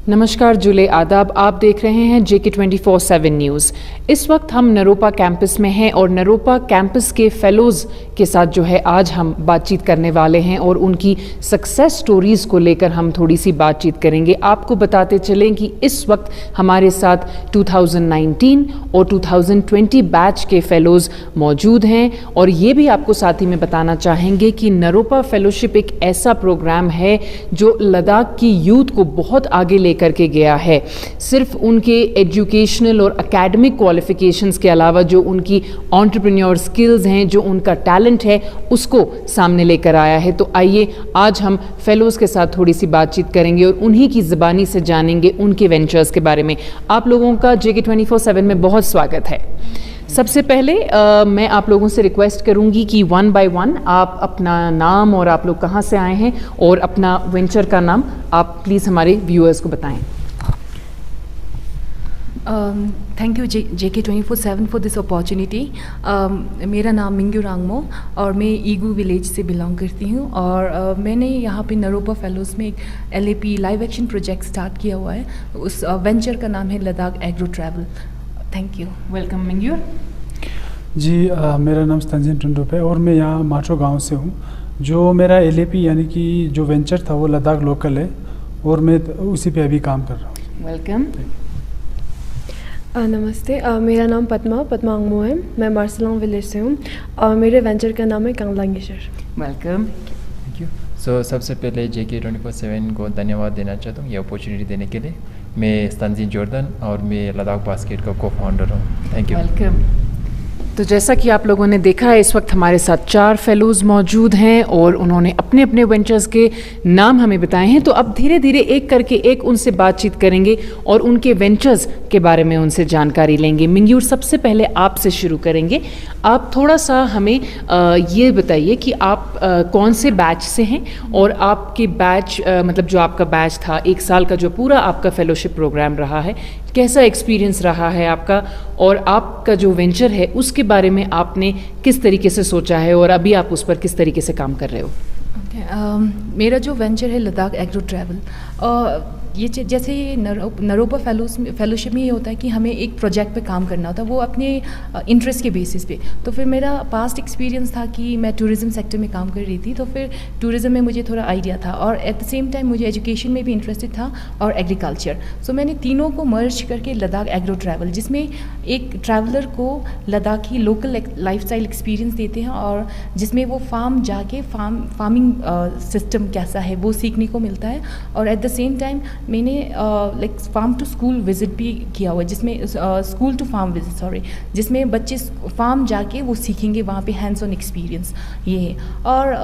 नमस्कार जुले आदाब, आप देख रहे हैं JK 24/7 न्यूज़। इस वक्त हम नरोपा कैंपस में हैं और नरोपा कैंपस के फेलोज़ के साथ जो है आज हम बातचीत करने वाले हैं और उनकी सक्सेस स्टोरीज़ को लेकर हम थोड़ी सी बातचीत करेंगे। आपको बताते चलें कि इस वक्त हमारे साथ 2019 और 2020 बैच के फेलोज़ मौजूद हैं और ये भी आपको साथ ही में बताना चाहेंगे कि नरोपा फेलोशिप एक ऐसा प्रोग्राम है जो लद्दाख की यूथ को बहुत आगे करके गया है। सिर्फ उनके एजुकेशनल और एकेडमिक क्वालिफिकेशंस के अलावा जो उनकी एंटरप्रेन्योर स्किल्स हैं, जो उनका टैलेंट है, उसको सामने लेकर आया है। तो आइए आज हम फेलोज़ के साथ थोड़ी सी बातचीत करेंगे और उन्हीं की ज़बानी से जानेंगे उनके वेंचर्स के बारे में। आप लोगों का JK 24/7 में बहुत स्वागत है। सबसे पहले मैं आप लोगों से रिक्वेस्ट करूंगी कि 1 by 1 आप अपना नाम और आप लोग कहाँ से आए हैं और अपना वेंचर का नाम आप प्लीज़ हमारे व्यूअर्स को बताएं। Thank you JK 24/7 for this opportunity. मेरा नाम मिंग्यू रांगमो और मैं ईगू विलेज से बिलोंग करती हूँ और मैंने यहाँ पे नरोपा फेलोज़ में एक LAP live action project start किया हुआ है। उस वेंचर का नाम है Ladakh agro travel. Thank you. Welcome Mingyu ji. मेरा नाम तंजीम टुंडुप है और मैं यहाँ माचो गांव से हूँ। जो मेरा LAP यानी कि जो वेंचर था वो लद्दाख लोकल है और मैं उसी पे अभी काम कर रहा हूँ। वेलकम। नमस्ते, मेरा नाम पद्मा अंगमो है। मैं मार्सलोंग विलेज से हूँ और मेरे वेंचर का नाम है Kanglangeshwar. Welcome. Thank you. So सबसे पहले JK 24/7 को धन्यवाद देना चाहता हूँ ये अपॉर्चुनिटी देने के लिए। मैं तंजीम जॉर्डन और मैं लद्दाख बास्केट का को-फाउंडर हूँ। Thank you. वेलकम। तो जैसा कि आप लोगों ने देखा है, इस वक्त हमारे साथ 4 फेलोज़ मौजूद हैं और उन्होंने अपने अपने वेंचर्स के नाम हमें बताए हैं। तो अब धीरे धीरे एक करके एक उनसे बातचीत करेंगे और उनके वेंचर्स के बारे में उनसे जानकारी लेंगे। मिंग्यूर, सबसे पहले आपसे शुरू करेंगे। आप थोड़ा सा हमें ये बताइए कि आप कौन से बैच से हैं और आपके बैच मतलब जो आपका बैच था 1 साल का जो पूरा आपका फेलोशिप प्रोग्राम रहा है, कैसा एक्सपीरियंस रहा है आपका और आपका जो वेंचर है उसके बारे में आपने किस तरीके से सोचा है और अभी आप उस पर किस तरीके से काम कर रहे हो? मेरा जो वेंचर है लद्दाख एग्रो ट्रैवल, ये जैसे नरोपा फेलोशिप में ये होता है कि हमें एक प्रोजेक्ट पे काम करना होता है, वो अपने इंटरेस्ट के बेसिस पे। तो फिर मेरा पास्ट एक्सपीरियंस था कि मैं टूरिज़्म सेक्टर में काम कर रही थी, तो फिर टूरिज़्म में मुझे थोड़ा आइडिया था और एट द सेम टाइम मुझे एजुकेशन में भी इंटरेस्टेड था और एग्रीकल्चर। सो मैंने तीनों को मर्ज करके लद्दाख एग्रो ट्रैवल, जिसमें एक ट्रैवलर को लद्दाखी लोकल लाइफस्टाइल एक्सपीरियंस देते हैं और जिसमें वो फार्म जाके फार्मिंग सिस्टम कैसा है वो सीखने को मिलता है और एट द सेम टाइम मैंने like farm to school visit भी किया हुआ है, जिसमें स्कूल टू फार्म विज़िट जिसमें बच्चे फार्म जाके वो सीखेंगे, वहाँ पे हैंड्स ऑन एक्सपीरियंस ये है। और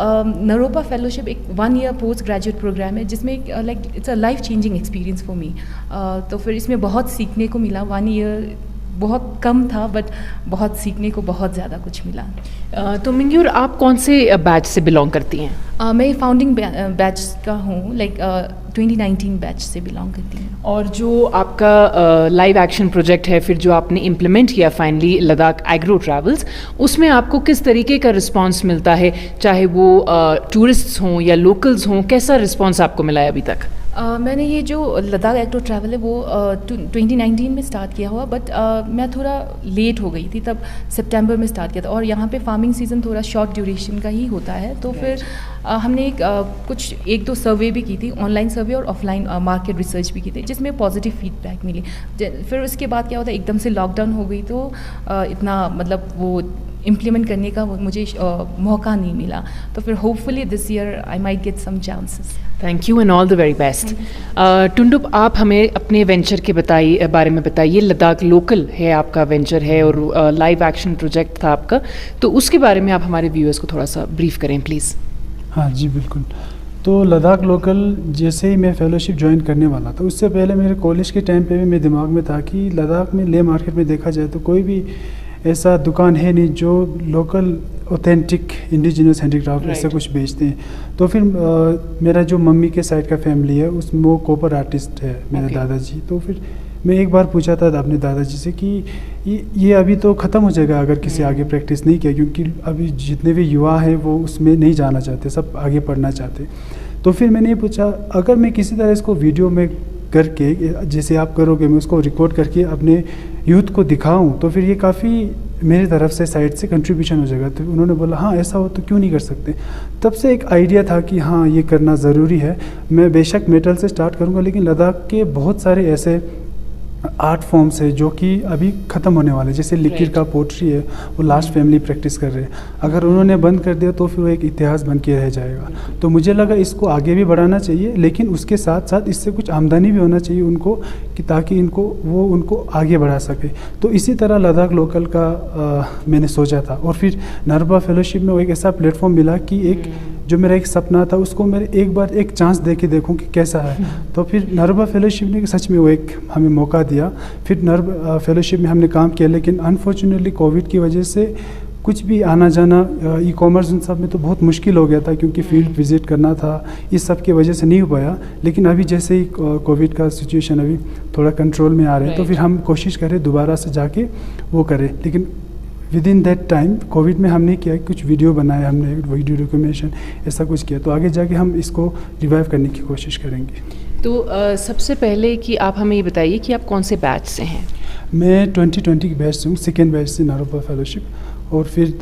नरोपा फेलोशिप एक 1 ईयर पोस्ट ग्रेजुएट प्रोग्राम है जिसमें like it's a life changing experience for me. तो फिर इसमें बहुत सीखने को मिला। 1 ईयर बहुत कम था बट बहुत सीखने को बहुत ज़्यादा कुछ मिला। तो मिंग्यूर, आप कौन से बैच से बिलोंग करती हैं? मैं फाउंडिंग बैच का हूँ, लाइक 2019 बैच से बिलोंग करती हूँ। और जो आपका लाइव एक्शन प्रोजेक्ट है फिर जो आपने इम्प्लीमेंट किया फाइनली लद्दाख एग्रो ट्रैवल्स, उसमें आपको किस तरीके का रिस्पांस मिलता है, चाहे वो टूरिस्ट्स हों या लोकल्स हों, कैसा रिस्पांस आपको मिला है अभी तक? मैंने ये जो लद्दाख एग्रो ट्रैवल है वो 2019 में स्टार्ट किया हुआ, बट मैं थोड़ा लेट हो गई थी, तब सितंबर में स्टार्ट किया था और यहाँ पे फार्मिंग सीज़न थोड़ा शॉर्ट ड्यूरेशन का ही होता है। तो फिर हमने कुछ 1-2 सर्वे भी की थी, ऑनलाइन सर्वे और ऑफलाइन मार्केट रिसर्च भी की थी, जिसमें पॉजिटिव फीडबैक मिली। फिर उसके बाद क्या होता है, एकदम से लॉकडाउन हो गई तो इतना मतलब वो इम्प्लीमेंट करने का मुझे मौका नहीं मिला। तो फिर hopefully this year I might get some chances. Thank you and all the very best. Tundup, आप हमें अपने वेंचर के बारे में बताइए। लद्दाख लोकल है आपका वेंचर है और लाइव एक्शन प्रोजेक्ट था आपका, तो उसके बारे में आप हमारे व्यूअर्स को थोड़ा सा ब्रीफ करें प्लीज़। हाँ जी बिल्कुल। तो लद्दाख लोकल जैसे ही मैं फेलोशिप ज्वाइन करने वाला था, उससे पहले मेरे कॉलेज के टाइम पे भी मेरे दिमाग में था कि लद्दाख में ले मार्केट में देखा जाए तो कोई भी ऐसा दुकान है नहीं जो लोकल ऑथेंटिक इंडिजिनस हैंडीक्राफ्ट ऐसा कुछ बेचते हैं। तो फिर मेरा जो मम्मी के साइड का फैमिली है उसमें वो कॉपर आर्टिस्ट है मेरे दादाजी। तो फिर मैं एक बार पूछा था अपने दादाजी से कि ये अभी तो ख़त्म हो जाएगा अगर किसी आगे प्रैक्टिस नहीं किया, क्योंकि अभी जितने भी युवा हैं वो उसमें नहीं जाना चाहते, सब आगे पढ़ना चाहते। तो फिर मैंने ये पूछा अगर मैं किसी तरह इसको वीडियो में करके जैसे आप करोगे, मैं उसको रिकॉर्ड करके अपने यूथ को दिखाऊं, तो फिर ये काफ़ी मेरी तरफ से साइड से कंट्रीब्यूशन हो जाएगा। तो उन्होंने बोला हाँ ऐसा हो तो क्यों नहीं कर सकते। तब से एक आइडिया था कि हाँ ये करना ज़रूरी है। मैं बेशक मेटल से स्टार्ट करूँगा, लेकिन लद्दाख के बहुत सारे ऐसे आर्ट फॉर्म्स है जो कि अभी ख़त्म होने वाले, जैसे लिकिर का पोट्री है, वो लास्ट फैमिली प्रैक्टिस कर रहे हैं। अगर उन्होंने बंद कर दिया तो फिर वो एक इतिहास बन के रह जाएगा। तो मुझे लगा इसको आगे भी बढ़ाना चाहिए, लेकिन उसके साथ साथ इससे कुछ आमदनी भी होना चाहिए उनको, कि ताकि उनको आगे बढ़ा सके। तो इसी तरह लद्दाख लोकल का मैंने सोचा था। और फिर नरबा फेलोशिप में वो एक ऐसा प्लेटफॉर्म मिला कि एक जो मेरा एक सपना था उसको मेरे एक बार एक चांस दे के देखूँ कि कैसा है। तो फिर नरबा फेलोशिप ने सच में वो एक हमें मौका दिया। फिर नरबा फेलोशिप में हमने काम किया, लेकिन अनफॉर्चुनेटली कोविड की वजह से कुछ भी आना जाना, ई कॉमर्स उन सब में तो बहुत मुश्किल हो गया था, क्योंकि फील्ड विजिट करना था, इस सब की वजह से नहीं हो पाया। लेकिन अभी जैसे ही कोविड का सिचुएशन अभी थोड़ा कंट्रोल में आ रहा है, तो फिर हम कोशिश करें दोबारा से जाके वो करें। लेकिन with in that time Covid में हमने किया, कुछ वीडियो बनाए, हमने वीडियो डॉक्यूमेंटेशन ऐसा कुछ किया। तो आगे जाके हम इसको रिवाइव करने की कोशिश करेंगे। तो सबसे पहले कि आप हमें ये बताइए कि आप कौन से बैच से हैं? मैं 2020 की बैच से हूँ, सेकेंड बैच से नरबा फेलोशिप। और फिर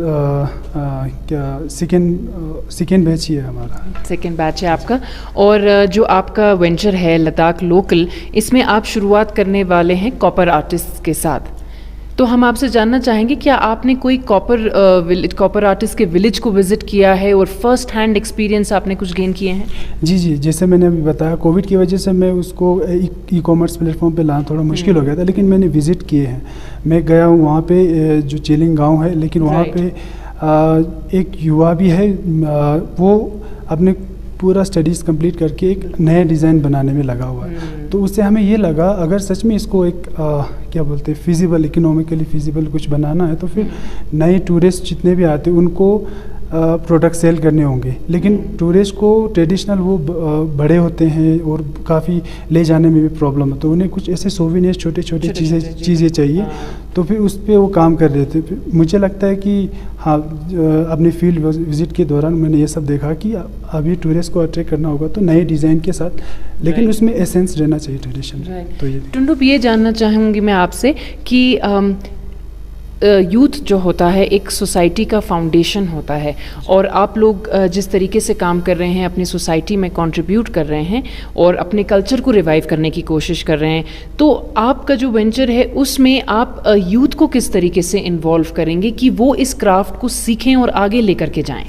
सेकेंड बैच ही है हमारा। सेकेंड बैच है आपका। और जो आपका वेंचर है लद्दाख लोकल, इसमें आप शुरुआत करने वाले हैं कॉपर आर्टिस्ट के साथ। तो हम आपसे जानना चाहेंगे, क्या आपने कोई कॉपर आर्टिस्ट के विलेज को विजिट किया है और फर्स्ट हैंड एक्सपीरियंस आपने कुछ गेन किए हैं? जी, जैसे मैंने अभी बताया, कोविड की वजह से मैं उसको ई कॉमर्स प्लेटफॉर्म पे लाना थोड़ा मुश्किल हो गया था, लेकिन मैंने विज़िट किए हैं। मैं गया हूँ वहाँ पे, जो चिलिंग गांव है, लेकिन वहाँ पे एक युवा भी है, वो अपने पूरा स्टडीज़ कंप्लीट करके एक नया डिज़ाइन बनाने में लगा हुआ है। तो उससे हमें ये लगा, अगर सच में इसको एक क्या बोलते हैं फिजिबल, इकोनॉमिकली फिजिबल कुछ बनाना है, तो फिर नए टूरिस्ट जितने भी आते हैं उनको प्रोडक्ट सेल करने होंगे। लेकिन टूरिस्ट को ट्रेडिशनल वो बड़े होते हैं और काफ़ी ले जाने में भी प्रॉब्लम है, तो उन्हें कुछ ऐसे सोविनियर्स छोटे छोटे चीज़ें चाहिए। तो फिर उस पर वो काम कर रहे थे। मुझे लगता है कि हाँ, अपने फील्ड विजिट के दौरान मैंने ये सब देखा कि अभी टूरिस्ट को अट्रैक्ट करना होगा तो नए डिज़ाइन के साथ, लेकिन उसमें एसेंस रहना चाहिए ट्रेडिशन। तो ये टुंडुप, ये जानना चाहूँगी मैं आपसे कि यूथ जो होता है एक सोसाइटी का फाउंडेशन होता है, और आप लोग जिस तरीके से काम कर रहे हैं, अपनी सोसाइटी में कंट्रीब्यूट कर रहे हैं और अपने कल्चर को रिवाइव करने की कोशिश कर रहे हैं, तो आपका जो वेंचर है उसमें आप यूथ को किस तरीके से इन्वॉल्व करेंगे कि वो इस क्राफ्ट को सीखें और आगे लेकर के जाएं?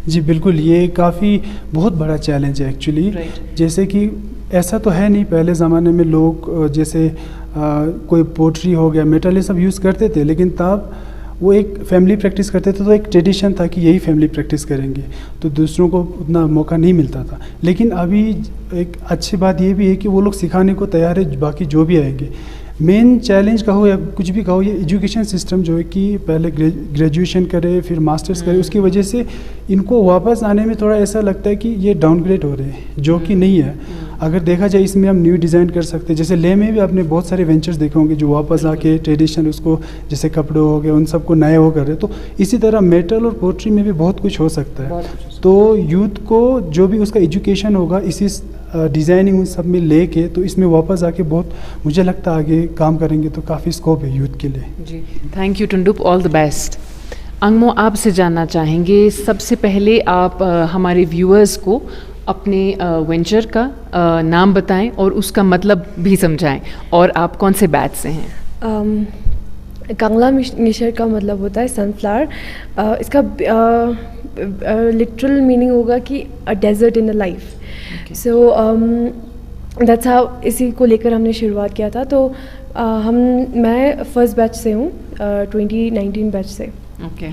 जी बिल्कुल, ये काफ़ी बहुत बड़ा चैलेंज है एक्चुअली। जैसे कि ऐसा तो है नहीं, पहले ज़माने में लोग जैसे कोई पोट्री हो गया, मेटल, ये सब यूज़ करते थे, लेकिन तब वो एक फैमिली प्रैक्टिस करते थे, तो एक ट्रेडिशन था कि यही फैमिली प्रैक्टिस करेंगे, तो दूसरों को उतना मौका नहीं मिलता था। लेकिन अभी एक अच्छी बात ये भी है कि वो लोग सिखाने को तैयार है, बाकी जो भी आएंगे। मेन चैलेंज कहो या कुछ भी कहो, ये एजुकेशन सिस्टम जो है कि पहले ग्रेजुएशन करे फिर मास्टर्स करे, उसकी वजह से इनको वापस आने में थोड़ा ऐसा लगता है कि ये डाउनग्रेड हो रहे हैं, जो कि नहीं है। अगर देखा जाए इसमें हम न्यू डिज़ाइन कर सकते हैं। जैसे ले में भी आपने बहुत सारे वेंचर्स देखे होंगे जो वापस आके ट्रेडिशन उसको, जैसे कपड़े हो गए, उन सबको नए वो कर रहे हैं। तो इसी तरह मेटल और पोट्री में भी बहुत कुछ हो सकता है। तो यूथ को जो भी उसका एजुकेशन होगा इसी डिज़ाइनिंग उन सब में लेके, तो इसमें वापस आके बहुत मुझे लगता है आगे काम करेंगे तो काफ़ी स्कोप है यूथ के लिए। जी, thank you Tundup, all the best. Angmo, आपसे जानना चाहेंगे, सबसे पहले आप हमारे व्यूअर्स को अपने वेंचर का नाम बताएं और उसका मतलब भी समझाएं, और आप कौन से बैच से हैं? कांगला मिशर का मतलब होता है सनफ्लावर। इसका लिटरल मीनिंग होगा कि a desert in a life. So that's how, इसी को लेकर हमने शुरुआत किया था। तो मैं फर्स्ट बैच से हूँ, 2019 बैच से। ओके।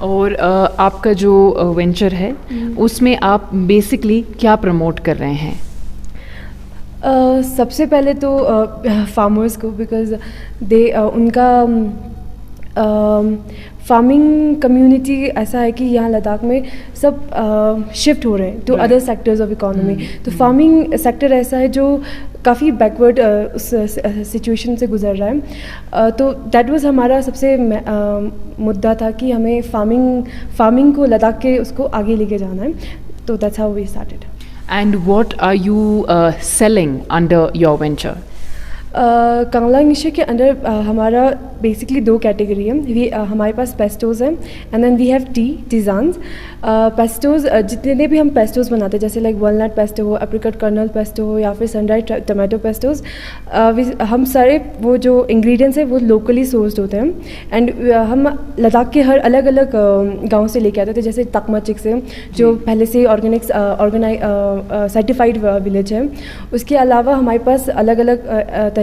और आपका जो वेंचर है उसमें आप बेसिकली क्या प्रमोट कर रहे हैं? सबसे पहले तो फार्मर्स को, बिकॉज उनका फार्मिंग कम्युनिटी ऐसा है कि यहाँ लद्दाख में सब शिफ्ट हो रहे हैं to other sectors of economy. तो फार्मिंग सेक्टर ऐसा है जो काफ़ी बैकवर्ड उस सिचुएशन से गुजर रहा है। तो दैट वाज हमारा सबसे मुद्दा था कि हमें फार्मिंग को लद्दाख के उसको आगे लेके जाना है। तो that's how we started. And what are you selling under your venture? Kangla English के अंदर हमारा बेसिकली 2 कैटेगरी है। हमारे पास पेस्टोज हैं एंड देन वी हैव टीजान्स। पेस्टोज जितने भी हम पेस्टोज बनाते हैं, जैसे लाइक वॉलनट पेस्टो हो, एप्रिकॉट कर्नल पेस्टो हो, या फिर सनड्राइड टमाटो पेस्टोज, हम सारे वो जो इंग्रेडिएंट्स हैं वो लोकली सोर्स्ड होते हैं। एंड हम लद्दाख के हर अलग अलग गाँव से लेके आते थे, जैसे तकमाचिक से जो पहले से ऑर्गेनिक सर्टिफाइड विलेज है। उसके अलावा हमारे पास अलग अलग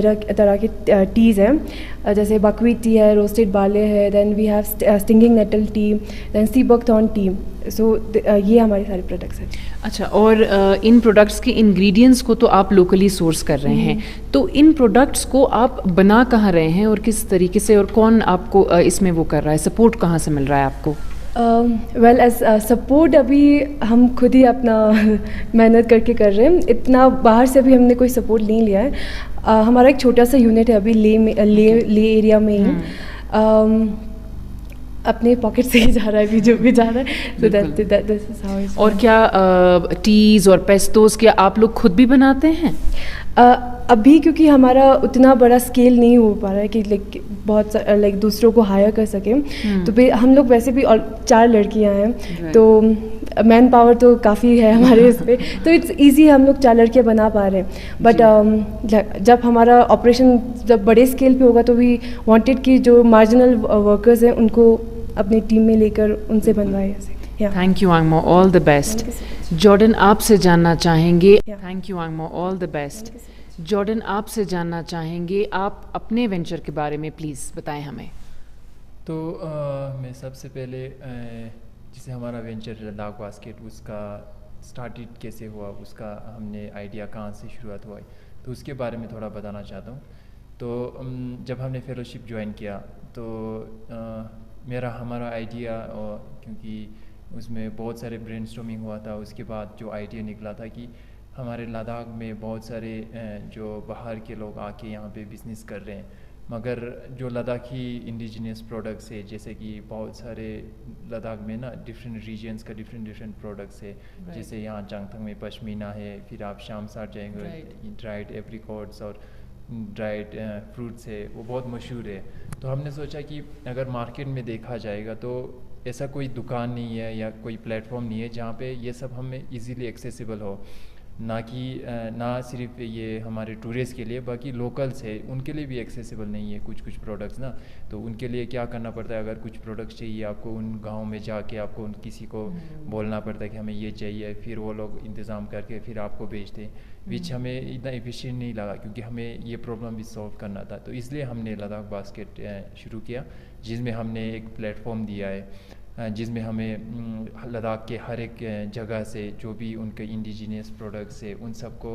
तरह की टीज़ हैं, जैसे बकवीट टी है, रोस्टेड बार्ले है, then we have stinging nettle tea, then sea buckthorn tea. So ये हमारे सारे प्रोडक्ट्स हैं। अच्छा, और इन प्रोडक्ट्स के इंग्रेडिएंट्स को तो आप लोकली सोर्स कर रहे हैं, तो इन प्रोडक्ट्स को आप बना कहाँ रहे हैं और किस तरीके से, और कौन आपको इसमें वो कर रहा है, सपोर्ट कहाँ से मिल रहा है आपको? वेल एज सपोर्ट अभी हम खुद ही अपना मेहनत करके कर रहे हैं, इतना बाहर से अभी हमने कोई सपोर्ट नहीं लिया है। हमारा एक छोटा सा यूनिट है अभी ले एरिया में ही, अपने पॉकेट से ही जा रहा है अभी जो भी जा रहा है। So that this is how it's. और क्या टीज़ और पेस्टोज क्या आप लोग खुद भी बनाते हैं? अभी क्योंकि हमारा उतना बड़ा स्केल नहीं हो पा रहा है कि लाइक बहुत लाइक दूसरों को हायर कर सकें, तो हम लोग वैसे भी 4 लड़कियां हैं, तो मैन पावर तो काफ़ी है हमारे इस पे, तो इट्स इजी, हम लोग 4 लड़कियां बना पा रहे हैं। बट जब हमारा ऑपरेशन जब बड़े स्केल पे होगा तो वी वांटेड कि जो मार्जिनल वर्कर्स हैं उनको अपनी टीम में लेकर उनसे बनवाए ऐसे। Thank you Angmo, all the best. Jordan आपसे जानना चाहेंगे, thank you Angmo, all the best. Jordan आपसे जानना चाहेंगे, आप अपने वेंचर के बारे में प्लीज़ बताएं हमें। तो मैं सबसे पहले जिसे हमारा वेंचर लद्दाख बास्केट, उसका स्टार्टेड कैसे हुआ, उसका हमने आइडिया कहाँ से शुरुआत हुआ, तो उसके बारे में थोड़ा बताना चाहता हूँ। तो जब हमने फेलोशिप ज्वाइन किया तो हमारा आइडिया, क्योंकि उसमें बहुत सारे ब्रेनस्टॉर्मिंग हुआ था, उसके बाद जो आइडिया निकला था कि हमारे लद्दाख में बहुत सारे जो बाहर के लोग आके यहाँ पे बिज़नेस कर रहे हैं, मगर जो लद्दाखी इंडिजिनियस प्रोडक्ट्स है, जैसे कि बहुत सारे लद्दाख में ना डिफरेंट रीजन्स का डिफरेंट प्रोडक्ट्स है, जैसे यहाँ चांगथंग में पश्मीना है, फिर आप शामसार जाएंगे ड्राइड एप्रिकॉट्स और ड्राइड फ्रूट्स है, वो बहुत मशहूर है। तो हमने सोचा कि अगर मार्केट में देखा जाएगा तो ऐसा कोई दुकान नहीं है या कोई प्लेटफॉर्म नहीं है जहाँ पे ये सब हमें इजीली एक्सेसिबल हो, ना सिर्फ ये हमारे टूरिस्ट के लिए, बाकी लोकल्स है उनके लिए भी एक्सेसिबल नहीं है कुछ प्रोडक्ट्स ना। तो उनके लिए क्या करना पड़ता है, अगर कुछ प्रोडक्ट्स चाहिए आपको उन गाँव में जाके आपको किसी को बोलना पड़ता है कि हमें ये चाहिए, फिर वो लोग इंतज़ाम करके फिर आपको भेजते हैं, विच हमें इतना एफिशिएंट नहीं लगा, क्योंकि हमें ये प्रॉब्लम भी सॉल्व करना था। तो इसलिए हमने लद्दाख बास्केट शुरू किया, जिसमें हमने एक प्लेटफॉर्म दिया है, जिसमें हमें लद्दाख के हर एक जगह से जो भी उनके इंडिजिनियस प्रोडक्ट्स है उन सबको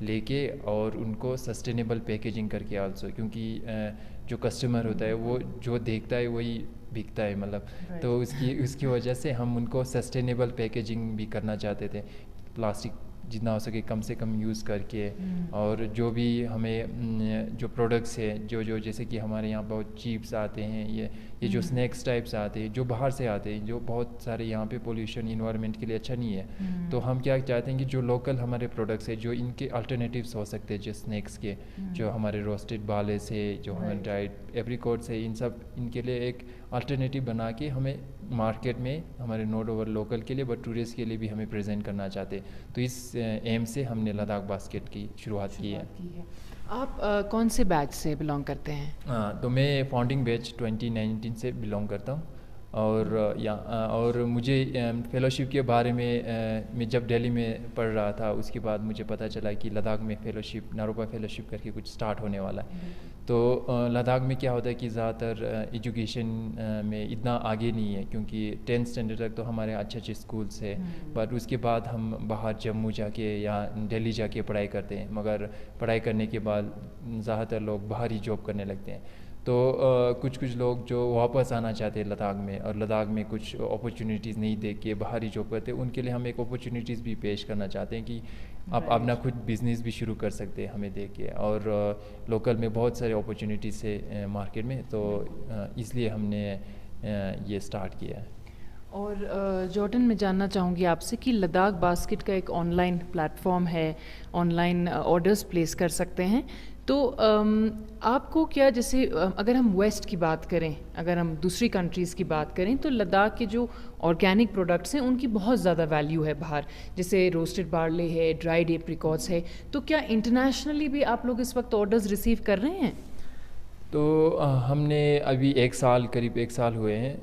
लेके और उनको सस्टेनेबल पैकेजिंग करके आल्सो, क्योंकि जो कस्टमर होता है वो जो देखता है वही बिकता है, मतलब तो उसकी वजह से हम उनको सस्टेनेबल पैकेजिंग भी करना चाहते थे, प्लास्टिक जितना हो सके कम से कम यूज़ करके। और जो भी हमें जो प्रोडक्ट्स है जो जैसे कि हमारे यहाँ बहुत चिप्स आते हैं, ये जो स्नैक्स टाइप्स आते हैं जो बाहर से आते हैं, जो बहुत सारे यहाँ पे पोल्यूशन इन्वायरमेंट के लिए अच्छा नहीं है, तो हम क्या चाहते हैं कि जो लोकल हमारे प्रोडक्ट्स है जो इनके अल्टरनेटिव्स हो सकते हैं, जो स्नैक्स के, जो हमारे रोस्टेड बाले से, जो हमारे ड्राइड एप्रिकॉट्स है, इनके लिए एक अल्टरनेटिव बना के हमें मार्केट में हमारे नॉट ओवर लोकल के लिए बट टूरिस्ट के लिए भी हमें प्रेजेंट करना चाहते हैं। तो इस एम से हमने लद्दाख बास्केट की शुरुआत की है। आप कौन से बैच से बिलोंग करते हैं? तो मैं फाउंडिंग बैच 2019 से बिलोंग करता हूँ, और मुझे फेलोशिप के बारे में मैं जब दिल्ली में पढ़ रहा था उसके बाद मुझे पता चला कि लद्दाख में फेलोशिप, नारोपा फेलोशिप करके कुछ स्टार्ट होने वाला है। तो लद्दाख में क्या होता है कि ज़्यादातर एजुकेशन में इतना आगे नहीं है, क्योंकि 10th स्टैंडर्ड तक तो हमारे अच्छे स्कूल्स है, बट उसके बाद हम बाहर जम्मू जाके या दिल्ली जाके पढ़ाई करते हैं, मगर पढ़ाई करने के बाद ज़्यादातर लोग बाहर ही जॉब करने लगते हैं। तो कुछ लोग जो वापस आना चाहते हैं लद्दाख में, और लद्दाख में कुछ अपॉर्चुनिटीज़ नहीं देख के बाहर ही जॉब करते हैं, उनके लिए हम एक अपॉर्चुनिटीज़ भी पेश करना चाहते हैं कि आप अपना खुद बिज़नेस भी शुरू कर सकते हैं हमें देख के। और लोकल में बहुत सारे अपॉर्चुनिटीज़ है मार्केट में, तो इसलिए हमने ये स्टार्ट किया है। और जॉर्डन, मैं जानना चाहूँगी आपसे कि लद्दाख बास्केट का एक ऑनलाइन प्लेटफॉर्म है, ऑनलाइन ऑर्डर्स प्लेस कर सकते हैं, तो आपको क्या, जैसे अगर हम वेस्ट की बात करें, अगर हम दूसरी कंट्रीज़ की बात करें, तो लद्दाख के जो ऑर्गेनिक प्रोडक्ट्स हैं उनकी बहुत ज़्यादा वैल्यू है बाहर, जैसे रोस्टेड बार्ले है, ड्राइड एप्रिकॉट्स है, तो क्या इंटरनेशनली भी आप लोग इस वक्त ऑर्डर्स रिसीव कर रहे हैं? तो हमने अभी करीब एक साल हुए हैं,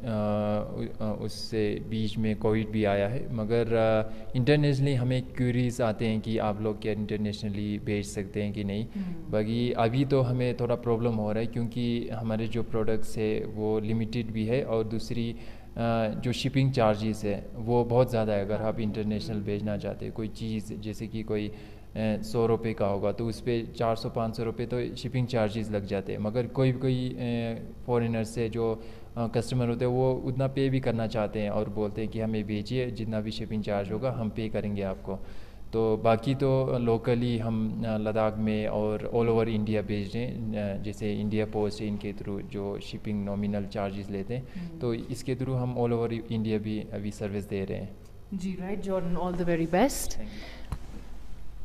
उससे बीच में कोविड भी आया है, मगर इंटरनेशनली हमें क्यूरीज आते हैं कि आप लोग क्या इंटरनेशनली भेज सकते हैं कि नहीं। बाकी अभी तो हमें थोड़ा प्रॉब्लम हो रहा है क्योंकि हमारे जो प्रोडक्ट्स है वो लिमिटेड भी है, और दूसरी जो शिपिंग चार्जेस है वो बहुत ज़्यादा है। अगर आप इंटरनेशनल भेजना चाहते हैं कोई चीज़, जैसे कि कोई 100 रुपये का होगा तो उस पर 400-500 रुपये तो शिपिंग चार्जेस लग जाते हैं। मगर कोई फॉरेनर से जो कस्टमर होते हैं वो उतना पे भी करना चाहते हैं और बोलते हैं कि हमें भेजिए, जितना भी शिपिंग चार्ज होगा हम पे करेंगे आपको। तो बाकी तो लोकली हम लद्दाख में और ऑल ओवर इंडिया भेज रहे हैं, जैसे इंडिया पोस्ट है, इनके थ्रू जो शिपिंग नॉमिनल चार्जेस लेते हैं, तो इसके थ्रू हम ऑल ओवर इंडिया भी अभी सर्विस दे रहे हैं। जी right Jordan, all the very best.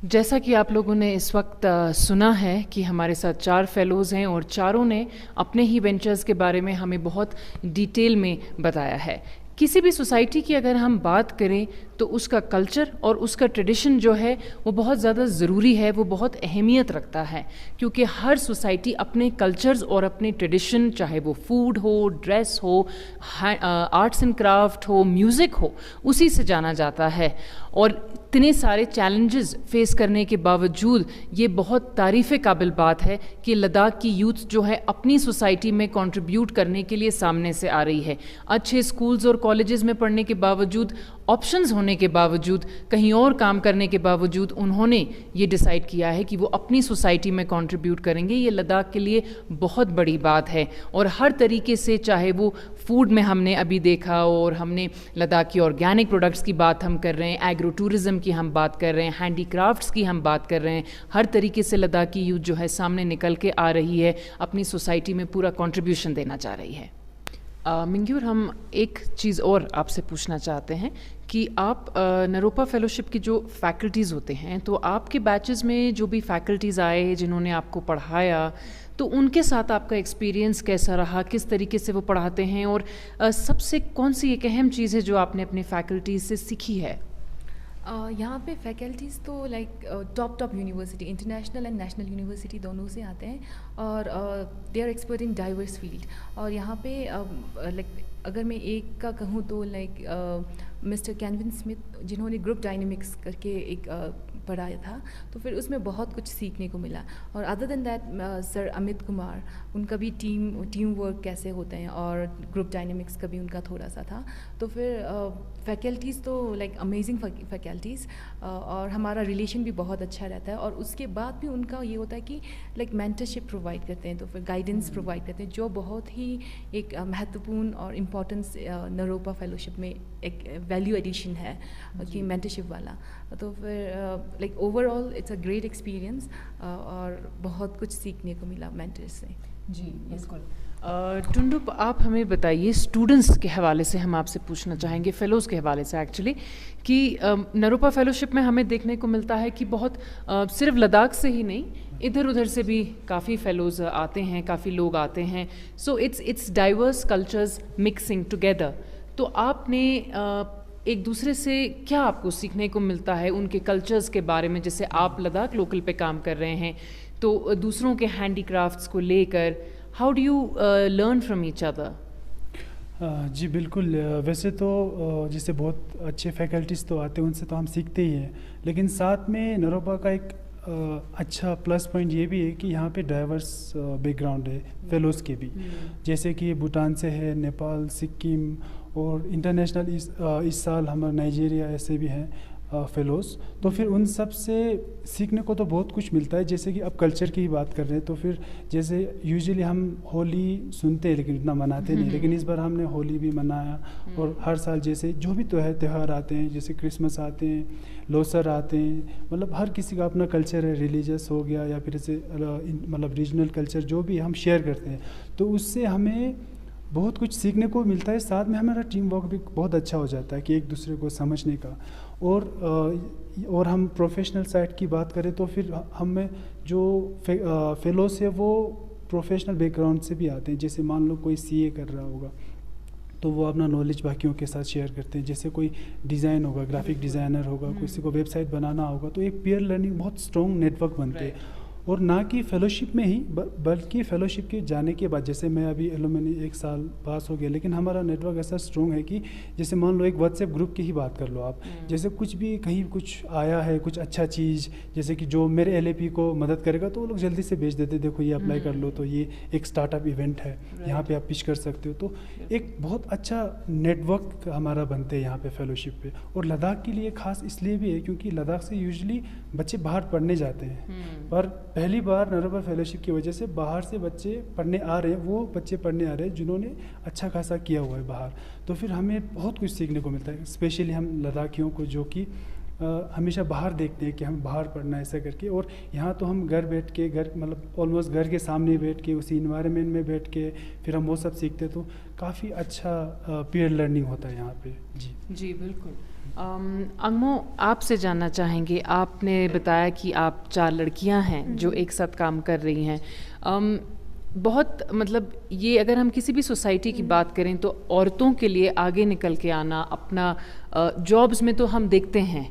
जैसा कि आप लोगों ने इस वक्त सुना है कि हमारे साथ 4 फेलोज़ हैं और चारों ने अपने ही वेंचर्स के बारे में हमें बहुत डिटेल में बताया है। किसी भी सोसाइटी की अगर हम बात करें तो उसका कल्चर और उसका ट्रेडिशन जो है वो बहुत ज़्यादा ज़रूरी है, वो बहुत अहमियत रखता है, क्योंकि हर सोसाइटी अपने कल्चर्स और अपने ट्रेडिशन, चाहे वो फूड हो, ड्रेस हो, आर्ट्स एंड क्राफ्ट हो, म्यूज़िक हो, उसी से जाना जाता है। और इतने सारे चैलेंजेस फेस करने के बावजूद ये बहुत तारीफ़ काबिल बात है कि लद्दाख की यूथ जो है अपनी सोसाइटी में कंट्रीब्यूट करने के लिए सामने से आ रही है। अच्छे स्कूल्स और कॉलेजेस में पढ़ने के बावजूद, ऑप्शंस होने के बावजूद, कहीं और काम करने के बावजूद उन्होंने ये डिसाइड किया है कि वो अपनी सोसाइटी में कंट्रीब्यूट करेंगे। ये लद्दाख के लिए बहुत बड़ी बात है और हर तरीके से, चाहे वो फूड में हमने अभी देखा और हमने लद्दाख की ऑर्गेनिक प्रोडक्ट्स की बात हम कर रहे हैं, एग्रो टूरिज़म की हम बात कर रहे हैं, हैंडीक्राफ्ट्स की हम बात कर रहे हैं, हर तरीके से लद्दाख की यूथ जो है सामने निकल के आ रही है, अपनी सोसाइटी में पूरा कंट्रीब्यूशन देना चाह रही है। मिंग्यूर, हम एक चीज़ और आपसे पूछना चाहते हैं कि आप नरोपा फेलोशिप की जो फैकल्टीज़ होते हैं, तो आपके बैचेस में जो भी फैकल्टीज़ आए जिन्होंने आपको पढ़ाया, तो उनके साथ आपका एक्सपीरियंस कैसा रहा, किस तरीके से वो पढ़ाते हैं, और सबसे कौन सी एक अहम चीज़ है जो आपने अपने फैकल्टीज़ से सीखी है? यहाँ पे फैकल्टीज़ तो like top university, international and national university दोनों से आते हैं, और they are expert in diverse field. और यहाँ पे लाइक अगर मैं एक का कहूँ तो लाइक मिस्टर कैनविन स्मिथ, जिन्होंने ग्रुप डायनेमिक्स करके एक पढ़ाया था, तो फिर उसमें बहुत कुछ सीखने को मिला। और other than that sir Amit Kumar, उनका भी टीम वर्क कैसे होते हैं और ग्रुप डायनेमिक्स का भी उनका थोड़ा सा था। तो फिर फैकल्टीज़ तो लाइक अमेजिंग फैकल्टीज़, और हमारा रिलेशन भी बहुत अच्छा रहता है। और उसके बाद भी उनका ये होता है कि लाइक मेंटरशिप प्रोवाइड करते हैं, तो फिर गाइडेंस प्रोवाइड करते हैं, जो बहुत ही एक महत्वपूर्ण और इम्पॉर्टेंस नरोपा फेलोशिप में एक वैल्यू एडिशन है कि मेंटरशिप वाला। तो फिर like overall it's a great experience, और बहुत कुछ सीखने को मिला मेंटर्स से। जी बिल्कुल। टुंडुप, आप हमें बताइए, स्टूडेंट्स के हवाले से हम आपसे पूछना चाहेंगे, फेलोज़ के हवाले से एक्चुअली, कि नरोपा फेलोशिप में हमें देखने को मिलता है कि बहुत सिर्फ लद्दाख से ही नहीं, इधर उधर से भी काफ़ी फेलोज़ आते हैं, काफ़ी लोग आते हैं। So it's diverse cultures mixing together. तो आपने एक दूसरे से क्या आपको सीखने को मिलता है उनके कल्चर्स के बारे में? जैसे आप लद्दाख लोकल पे काम कर रहे हैं, तो दूसरों के हैंडीक्राफ्ट्स को लेकर how do you learn from each other? जी बिल्कुल। वैसे तो जैसे बहुत अच्छे फैकल्टीज़ तो आते हैं, उनसे तो हम सीखते ही हैं, लेकिन साथ में नरोपा का एक अच्छा प्लस पॉइंट ये भी है कि यहाँ पे डाइवर्स बैकग्राउंड है फेलोज़ के भी, जैसे कि भूटान से है, नेपाल, सिक्किम, और इंटरनेशनल इस साल हमारा नाइजीरिया ऐसे भी हैं फेलोज़। तो फिर उन सब से सीखने को तो बहुत कुछ मिलता है। जैसे कि अब कल्चर की ही बात कर रहे हैं, तो फिर जैसे यूजुअली हम होली सुनते हैं लेकिन इतना मनाते नहीं, लेकिन इस बार हमने होली भी मनाया। और हर साल जैसे जो भी त्यौहार आते हैं, जैसे क्रिसमस आते हैं, लोसर आते हैं, मतलब हर किसी का अपना कल्चर है, रिलीजियस हो गया या फिर ऐसे मतलब रीजनल कल्चर जो भी हम शेयर करते हैं, तो उससे हमें बहुत कुछ सीखने को मिलता है। साथ में हमारा टीम वर्क भी बहुत अच्छा हो जाता है कि एक दूसरे को समझने का। और हम प्रोफेशनल साइड की बात करें तो फिर हमें जो फेलोस है वो प्रोफेशनल बैकग्राउंड से भी आते हैं। जैसे मान लो कोई सीए कर रहा होगा तो वो अपना नॉलेज बाकियों के साथ शेयर करते हैं। जैसे कोई डिज़ाइन होगा, ग्राफिक डिज़ाइनर होगा, किसी को वेबसाइट बनाना होगा, तो एक पीयर लर्निंग बहुत स्ट्रॉन्ग नेटवर्क बनते हैं। और ना कि फेलोशिप में ही बल्कि फेलोशिप के जाने के बाद, जैसे मैं अभी एलुमनी 1 साल पास हो गया, लेकिन हमारा नेटवर्क ऐसा स्ट्रॉन्ग है कि जैसे मान लो एक व्हाट्सएप ग्रुप की ही बात कर लो आप, जैसे कुछ भी कहीं कुछ आया है, कुछ अच्छा चीज़ जैसे कि जो मेरे एलएपी को मदद करेगा तो वो लोग जल्दी से भेज देते, देखो ये अप्लाई कर लो, तो ये एक स्टार्टअप इवेंट है, यहाँ पे आप पिच कर सकते हो। तो एक बहुत अच्छा नेटवर्क हमारा बनते हैं यहाँ पे फेलोशिप पे। और लद्दाख के लिए खास इसलिए भी है क्योंकि लद्दाख से यूजुअली बच्चे बाहर पढ़ने जाते हैं, पर पहली बार नरोपा फेलोशिप की वजह से बाहर से बच्चे पढ़ने आ रहे हैं, वो बच्चे पढ़ने आ रहे हैं जिन्होंने अच्छा खासा किया हुआ है बाहर। तो फिर हमें बहुत कुछ सीखने को मिलता है, स्पेशली हम लद्दाखियों को जो कि हमेशा बाहर देखते हैं कि हम बाहर पढ़ना है ऐसा करके। और यहाँ तो हम घर बैठ के, घर मतलब ऑलमोस्ट घर के सामने बैठ के, उसी इन्वायरमेंट में बैठ के फिर हम वो सब सीखते, तो काफ़ी अच्छा पीयर लर्निंग होता है यहाँ पे। जी बिल्कुल। अंगमो, आपसे जानना चाहेंगे, आपने बताया कि आप 4 लड़कियां हैं जो एक साथ काम कर रही हैं। बहुत मतलब ये अगर हम किसी भी सोसाइटी की बात करें तो औरतों के लिए आगे निकल के आना, अपना जॉब्स में तो हम देखते हैं,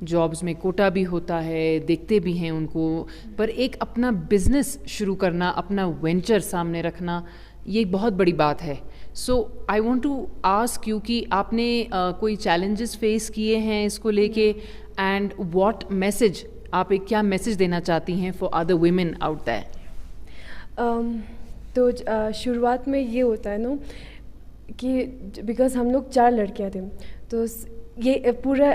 जॉब्स में कोटा भी होता है, देखते भी हैं उनको, पर एक अपना बिजनेस शुरू करना, अपना वेंचर सामने रखना, ये बहुत बड़ी बात है। So I want to ask you कि आपने कोई चैलेंजेस फेस किए हैं इसको लेके, एंड व्हाट मैसेज आप एक क्या मैसेज देना चाहती हैं for other women out there? तो शुरुआत में ये होता है ना कि बिकॉज़ हम लोग 4 लड़कियां थे, तो ये पूरा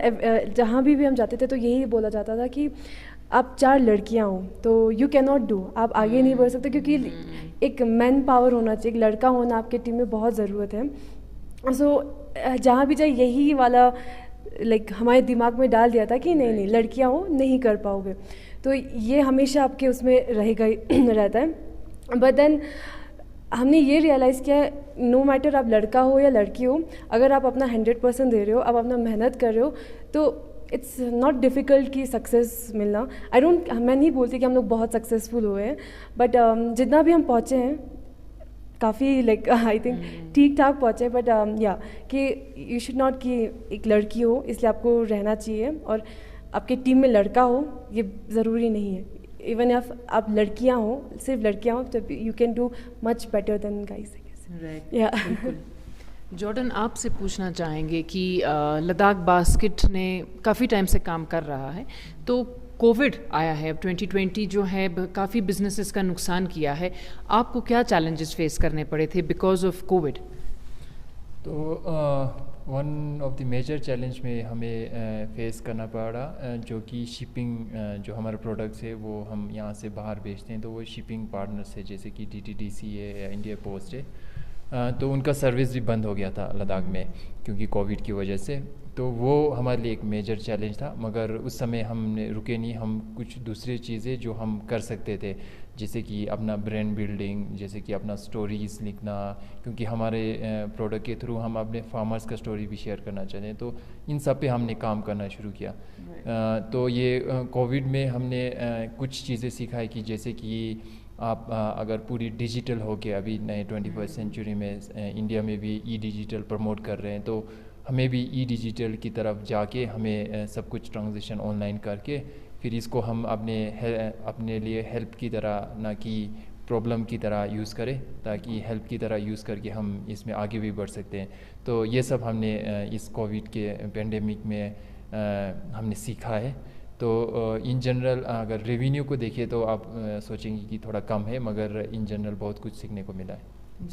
जहाँ भी हम जाते थे तो यही बोला जाता था कि आप 4 लड़कियां हो तो यू कैन नॉट डू, आप आगे नहीं बढ़ सकते, क्योंकि एक मैन पावर होना चाहिए, एक लड़का होना आपके टीम में बहुत ज़रूरत है। सो जहाँ भी जाए यही वाला हमारे दिमाग में डाल दिया था कि नहीं लड़कियां हो नहीं कर पाओगे, तो ये हमेशा आपके उसमें रहेगा रहता है। बट देन हमने ये रियलाइज़ किया, नो मैटर आप लड़का हो या लड़की हो, अगर आप अपना 100% दे रहे हो, आप अपना मेहनत कर रहे हो, तो इट्स नॉट डिफ़िकल्ट कि सक्सेस मिलना। मैं नहीं बोलती कि हम लोग बहुत सक्सेसफुल हुए हैं, बट जितना भी हम पहुँचे हैं काफ़ी आई थिंक ठीक ठाक पहुँचे, बट कि यू शुड नॉट कि एक लड़की हो इसलिए आपको रहना चाहिए और आपके टीम में लड़का हो ये ज़रूरी नहीं है। इवन इफ आप लड़कियां हो, सिर्फ लड़कियां हो, तो you can do much better than guys, I guess. Right, या जॉर्डन, आपसे पूछना चाहेंगे कि लद्दाख बास्केट ने काफ़ी टाइम से काम कर रहा है, तो कोविड आया है, अब 2020 जो है काफ़ी बिजनेसेस का नुकसान किया है, आपको क्या चैलेंजेस फेस करने पड़े थे बिकॉज ऑफ कोविड? तो one of the major challenge में हमें फेस करना पड़ा, जो कि शिपिंग, जो हमारे प्रोडक्ट्स है वो हम यहाँ से बाहर भेजते हैं, तो वो शिपिंग पार्टनर्स है जैसे कि DTDC है या इंडिया पोस्ट है, तो उनका सर्विस भी बंद हो गया था लद्दाख में क्योंकि कोविड की वजह से। तो वो हमारे लिए एक मेजर चैलेंज था, मगर उस समय हमने रुके नहीं, हम कुछ दूसरी चीज़ें जो हम कर सकते थे, जैसे कि अपना ब्रांड बिल्डिंग, जैसे कि अपना स्टोरीज़ लिखना, क्योंकि हमारे प्रोडक्ट के थ्रू हम अपने फार्मर्स का स्टोरी भी शेयर करना चाहते हैं, तो इन सब पे हमने काम करना शुरू किया। तो ये कोविड में हमने कुछ चीज़ें सीखा है कि जैसे कि आप अगर पूरी डिजिटल हो के अभी नए 21st सेंचुरी में इंडिया में भी डिजिटल प्रमोट कर रहे हैं, तो हमें भी डिजिटल की तरफ जाके हमें सब कुछ ट्रांजेक्शन ऑनलाइन करके फिर इसको हम अपने लिए हेल्प की तरह, ना कि प्रॉब्लम की तरह यूज़ करें, ताकि हेल्प की तरह यूज़ करके हम इसमें आगे भी बढ़ सकते हैं। तो ये सब हमने इस कोविड के पेंडेमिक में हमने सीखा है। तो इन जनरल अगर रेवेन्यू को देखें तो आप सोचेंगे कि थोड़ा कम है, मगर इन जनरल बहुत कुछ सीखने को मिला है।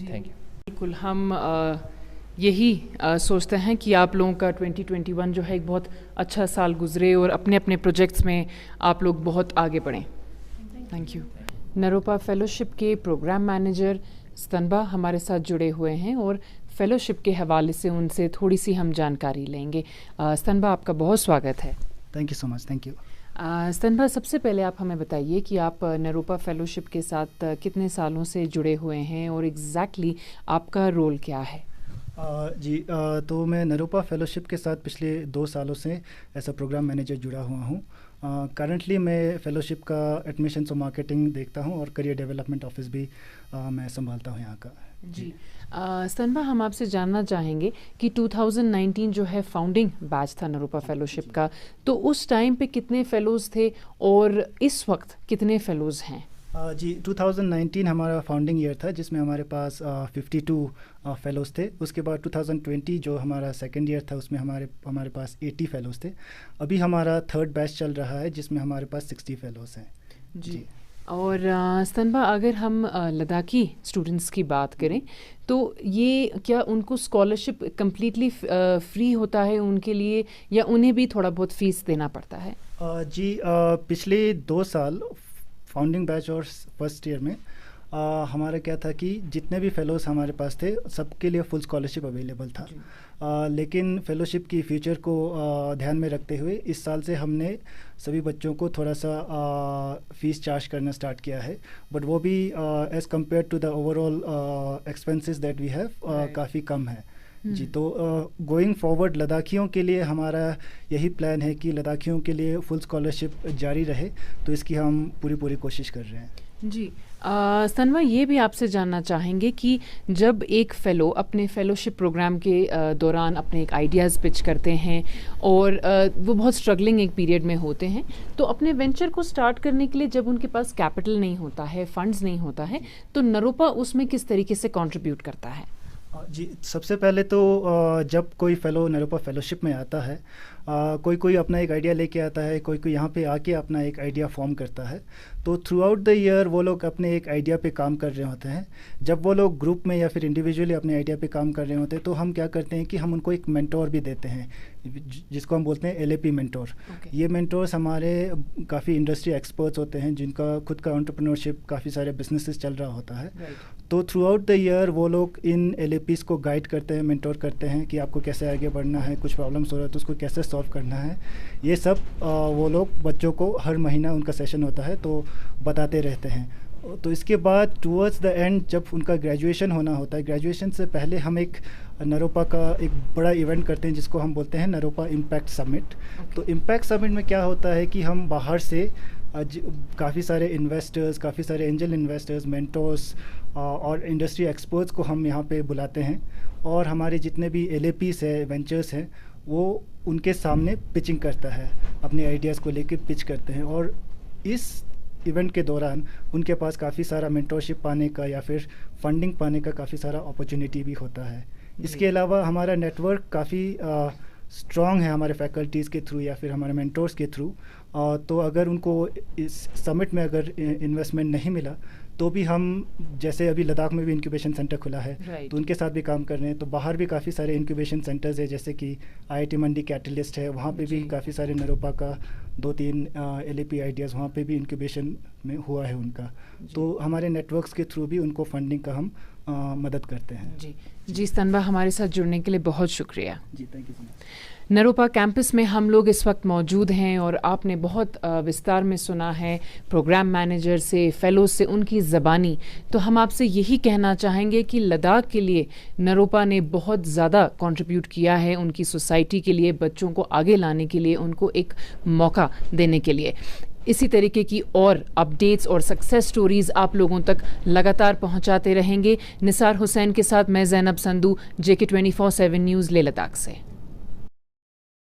Thank you. बिल्कुल, हम यही सोचते हैं कि आप लोगों का 2021 जो है एक बहुत अच्छा साल गुजरे और अपने अपने प्रोजेक्ट्स में आप लोग बहुत आगे बढ़ें। Thank you. नरोपा फेलोशिप के प्रोग्राम मैनेजर स्तनबा हमारे साथ जुड़े हुए हैं और फेलोशिप के हवाले से उनसे थोड़ी सी हम जानकारी लेंगे। स्तनबा, आपका बहुत स्वागत है। Thank you so much. Thank you. स्तनभा, सबसे पहले आप हमें बताइए कि आप नरोपा फेलोशिप के साथ कितने सालों से जुड़े हुए हैं और एग्जैक्टली आपका रोल क्या है? तो मैं नरोपा फेलोशिप के साथ पिछले 2 सालों से एज अ प्रोग्राम मैनेजर जुड़ा हुआ हूँ। करंटली मैं फेलोशिप का एडमिशन्स और मार्केटिंग देखता हूँ और करियर डेवलपमेंट ऑफिस भी मैं संभालता हूँ यहाँ का। जी स्तनभा, हम आपसे जानना चाहेंगे कि 2019 जो है फाउंडिंग बैच था नरोपा फेलोशिप का, तो उस टाइम पे कितने फेलोज़ थे और इस वक्त कितने फेलोज़ हैं? जी 2019 हमारा फाउंडिंग ईयर था जिसमें हमारे पास 52 फेलोज़ थे। उसके बाद 2020 जो हमारा सेकंड ईयर था उसमें हमारे पास 80 फेलोज़ थे। अभी हमारा थर्ड बैच चल रहा है जिसमें हमारे पास 60 फेलोज़ हैं। जी और स्तनभा, अगर हम लद्दाखी स्टूडेंट्स की बात करें तो ये क्या उनको स्कॉलरशिप कम्प्लीटली फ्री होता है उनके लिए या उन्हें भी थोड़ा बहुत फ़ीस देना पड़ता है? पिछले 2 साल फाउंडिंग बैच और फर्स्ट ईयर में हमारा क्या था कि जितने भी फेलोज़ हमारे पास थे सबके लिए फुल स्कॉलरशिप अवेलेबल था। लेकिन फेलोशिप की फ्यूचर को ध्यान में रखते हुए इस साल से हमने सभी बच्चों को थोड़ा सा फ़ीस चार्ज करना स्टार्ट किया है, बट वो भी as compare to the overall expenses that we have काफ़ी कम है। जी, तो गोइंग फॉरवर्ड लद्दाखियों के लिए हमारा यही प्लान है कि लद्दाखियों के लिए फुल स्कॉलरशिप जारी रहे, तो इसकी हम पूरी कोशिश कर रहे हैं। जी स्तनभा, ये भी आपसे जानना चाहेंगे कि जब एक फ़ेलो अपने फ़ेलोशिप प्रोग्राम के दौरान अपने एक आइडियाज़ पिच करते हैं और वो बहुत स्ट्रगलिंग एक पीरियड में होते हैं, तो अपने वेंचर को स्टार्ट करने के लिए जब उनके पास कैपिटल नहीं होता है, फंड्स नहीं होता है, तो नरोपा उसमें किस तरीके से कंट्रीब्यूट करता है? जी, सबसे पहले तो जब कोई फ़ेलो नरोपा फेलोशिप में आता है, कोई अपना एक आइडिया लेके आता है, कोई यहाँ पे आके अपना एक आइडिया फॉर्म करता है, तो थ्रू आउट द ईयर वो लोग अपने एक आइडिया पे काम कर रहे होते हैं। जब वो लोग ग्रुप में या फिर इंडिविजुअली अपने आइडिया पे काम कर रहे होते हैं तो हम क्या करते हैं कि हम उनको एक मेंटोर भी देते हैं जिसको हम बोलते हैं LAP मेंटोर। ये मेंटोर्स हमारे काफ़ी इंडस्ट्री एक्सपर्ट्स होते हैं जिनका खुद का एंटरप्रेन्योरशिप काफ़ी सारे बिजनेसेस चल रहा होता है। तो थ्रू आउट द ईयर वो लोग इन LAPs को गाइड करते हैं, मेंटोर करते हैं कि आपको कैसे आगे बढ़ना है, कुछ प्रॉब्लम्स हो रहा है तो उसको कैसे सॉल्व करना है। ये सब वो लोग बच्चों को हर महीना उनका सेशन होता है तो बताते रहते हैं। तो इसके बाद टूवर्ड्स द एंड जब उनका ग्रेजुएशन होना होता है, ग्रेजुएशन से पहले हम एक नरोपा का एक बड़ा इवेंट करते हैं जिसको हम बोलते हैं नरोपा इम्पैक्ट समिट। तो इम्पैक्ट समिट में क्या होता है कि हम बाहर से काफ़ी सारे इन्वेस्टर्स, काफ़ी सारे एंजल इन्वेस्टर्स, मेंटोर्स और इंडस्ट्री एक्सपर्ट्स को हम यहाँ पे बुलाते हैं और हमारे जितने भी LAPs है, वेंचर्स हैं, वो उनके सामने पिचिंग करता है, अपने आइडियाज़ को लेके पिच करते हैं। और इस इवेंट के दौरान उनके पास काफ़ी सारा मेंटोरशिप पाने का या फिर फंडिंग पाने का काफ़ी सारा अपॉर्चुनिटी भी होता है। इसके अलावा हमारा नेटवर्क काफ़ी स्ट्रॉन्ग है हमारे फैकल्टीज़ के थ्रू या फिर हमारे मेंटोर्स के थ्रू। तो अगर उनको इस समिट में अगर इन्वेस्टमेंट नहीं मिला तो भी हम, जैसे अभी लद्दाख में भी इंक्यूबेशन सेंटर खुला है तो उनके साथ भी काम कर रहे हैं। तो बाहर भी काफ़ी सारे इंक्यूबेशन सेंटर्स है, जैसे कि IIT मंडी कैटलिस्ट है, वहाँ पे भी काफ़ी सारे नरोपा का 2-3 LAP आइडियाज़ वहाँ पे भी इंक्यूबेशन में हुआ है उनका। तो हमारे नेटवर्क्स के थ्रू भी उनको फंडिंग का हम मदद करते हैं। जी स्तनभा, हमारे साथ जुड़ने के लिए बहुत शुक्रिया। जी, thank you so much. Naropa campus में हम लोग इस वक्त मौजूद हैं और आपने बहुत विस्तार में सुना है प्रोग्राम मैनेजर से, फेलोज से, उनकी ज़बानी। तो हम आपसे यही कहना चाहेंगे कि लद्दाख के लिए नरोपा ने बहुत ज़्यादा कंट्रीब्यूट किया है, उनकी सोसाइटी के लिए, बच्चों को आगे लाने के लिए, उनको एक मौका देने के लिए। इसी तरीके की और अपडेट्स और सक्सेस स्टोरीज़ आप लोगों तक लगातार पहुंचाते रहेंगे। निसार हुसैन के साथ मैं ज़ैनब संधू, JK 24/7 न्यूज़, लेह लद्दाख से।